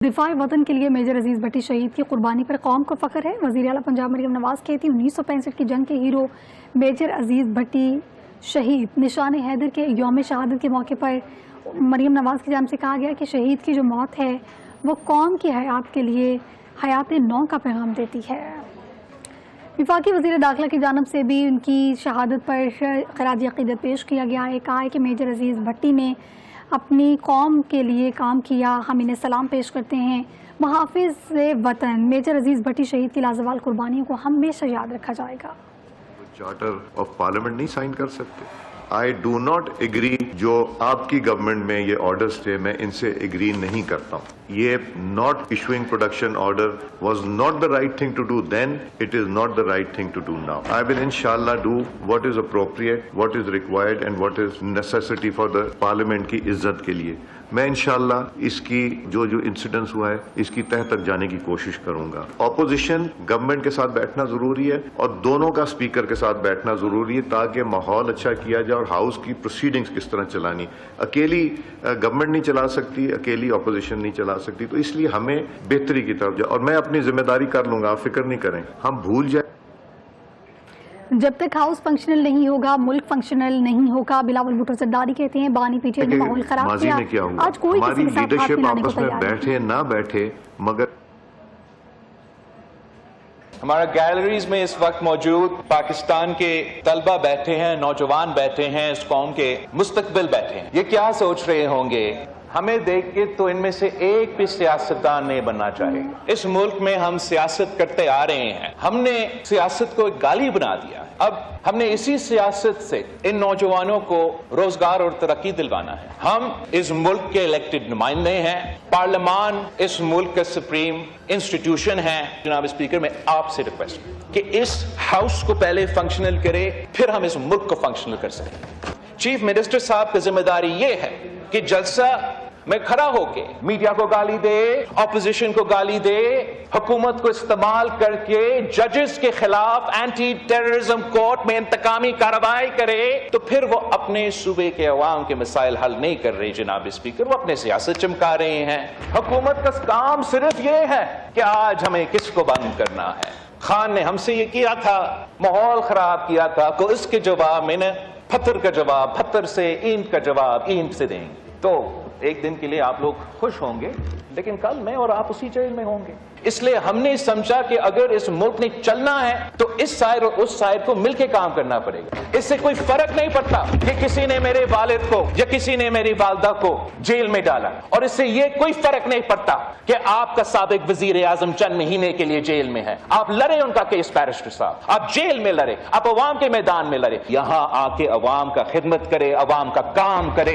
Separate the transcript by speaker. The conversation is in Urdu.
Speaker 1: دفاع وطن کے لیے میجر عزیز بھٹی شہید کی قربانی پر قوم کو فخر ہے۔ وزیر اعلیٰ پنجاب مریم نواز کہتی 1965 کی جنگ کے ہیرو میجر عزیز بھٹی شہید۔ نشان حیدر کے یوم شہادت کے موقع پر مریم نواز کی جانب سے کہا گیا کہ شہید کی جو موت ہے وہ قوم کی حیات کے لیے حیات نو کا پیغام دیتی ہے۔ وفاقی وزیر داخلہ کی جانب سے بھی ان کی شہادت پر خراج عقیدت پیش کیا گیا ہے۔ کہا ہے کہ میجر عزیز بھٹی نے اپنی قوم کے لیے کام کیا، ہم انہیں سلام پیش کرتے ہیں۔ محافظ وطن میجر عزیز بھٹی شہید کی لازوال قربانیوں کو ہمیشہ یاد رکھا جائے گا۔
Speaker 2: چارٹر آف پارلیمنٹ نہیں سائن کر سکتے۔ آئی ڈو ناٹ ایگری، جو آپ کی گورنمنٹ میں یہ آرڈرز تھے میں ان سے ایگری نہیں کرتا ہوں۔ یہ not issuing production order was not the right thing to do then, it is not the right thing to do now. I will انشاءاللہ do what is appropriate, what is required and what is necessity for the parliament کی عزت کے لیے۔ میں انشاءاللہ اس کی جو انسیڈنس ہوا ہے اس کی تہ تک جانے کی کوشش کروں گا۔ اپوزیشن گورنمنٹ کے ساتھ بیٹھنا ضروری ہے اور دونوں کا اسپیکر کے ساتھ بیٹھنا ضروری ہے تاکہ ماحول اچھا کیا جائے اور ہاؤس کی پروسیڈنگز کس طرح چلانی۔ اکیلی گورنمنٹ نہیں چلا سکتی، اکیلی اپوزیشن نہیں چلا سکتی، تو اس لیے ہمیں بہتری کی طرف جائے اور میں اپنی ذمہ داری کر لوں گا، آپ فکر نہیں کریں، ہم بھول جائیں۔
Speaker 1: جب تک ہاؤس فنکشنل نہیں ہوگا ملک فنکشنل نہیں ہوگا۔ بلاول بھٹو زرداری کہتے ہیں بانی پی ٹی آئی نے ماحول خراب کیا، آج کوئی کسی کے ساتھ ہاتھ ملانے کو تیار نہیں۔
Speaker 2: بیٹھے نہ بیٹھے مگر
Speaker 3: ہمارا گیلریز میں اس وقت موجود پاکستان کے طلبہ بیٹھے ہیں، نوجوان بیٹھے ہیں، اس قوم کے مستقبل بیٹھے ہیں۔ یہ کیا سوچ رہے ہوں گے؟ ہمیں دیکھ کے تو ان میں سے ایک بھی سیاستدان نہیں بننا چاہے۔ اس ملک میں ہم سیاست کرتے آ رہے ہیں، ہم نے سیاست کو ایک گالی بنا دیا ہے۔ اب ہم نے اسی سیاست سے ان نوجوانوں کو روزگار اور ترقی دلوانا ہے۔ ہم اس ملک کے الیکٹڈ نمائندے ہیں، پارلیمان اس ملک کا سپریم انسٹیٹیوشن ہے۔ جناب اسپیکر، میں آپ سے ریکویسٹ کہ اس ہاؤس کو پہلے فنکشنل کرے، پھر ہم اس ملک کو فنکشنل کر سکیں۔ چیف منسٹر صاحب کی ذمہ داری یہ ہے کہ جلسہ میں کھڑا ہو کے میڈیا کو گالی دے، اپوزیشن کو گالی دے، حکومت کو استعمال کر کے ججز کے خلاف اینٹی ٹیررزم کورٹ میں انتقامی کارروائی کرے، تو پھر وہ اپنے صوبے کے عوام کے مسائل حل نہیں کر رہے جناب اسپیکر، وہ اپنے سیاست چمکا رہے ہیں۔ حکومت کا کام صرف یہ ہے کہ آج ہمیں کس کو بند کرنا ہے۔ خان نے ہم سے یہ کیا تھا، ماحول خراب کیا تھا، کو اس کے جواب میں نے پتھر کا جواب پتھر سے، اینٹ کا جواب اینٹ سے دیں گے۔ تو ایک دن کے لیے آپ لوگ خوش ہوں گے، لیکن کل میں اور آپ اسی جیل میں ہوں گے۔ اس لیے ہم نے سمجھا کہ اگر اس ملک نے چلنا ہے تو اس سائڈ اور اس سائڈ کو مل کے کام کرنا پڑے گا۔ اس سے کوئی فرق نہیں پڑتا کہ کسی نے میرے والد کو یا کسی نے میری والدہ کو جیل میں ڈالا، اور اس سے یہ کوئی فرق نہیں پڑتا کہ آپ کا سابق وزیر اعظم چند مہینے کے لیے جیل میں ہے۔ آپ لڑے ان کا کیس بیرسٹر صاحب، آپ جیل میں لڑے، آپ عوام کے میدان میں لڑے، یہاں آ کے عوام کا خدمت کرے، عوام کا کام کرے۔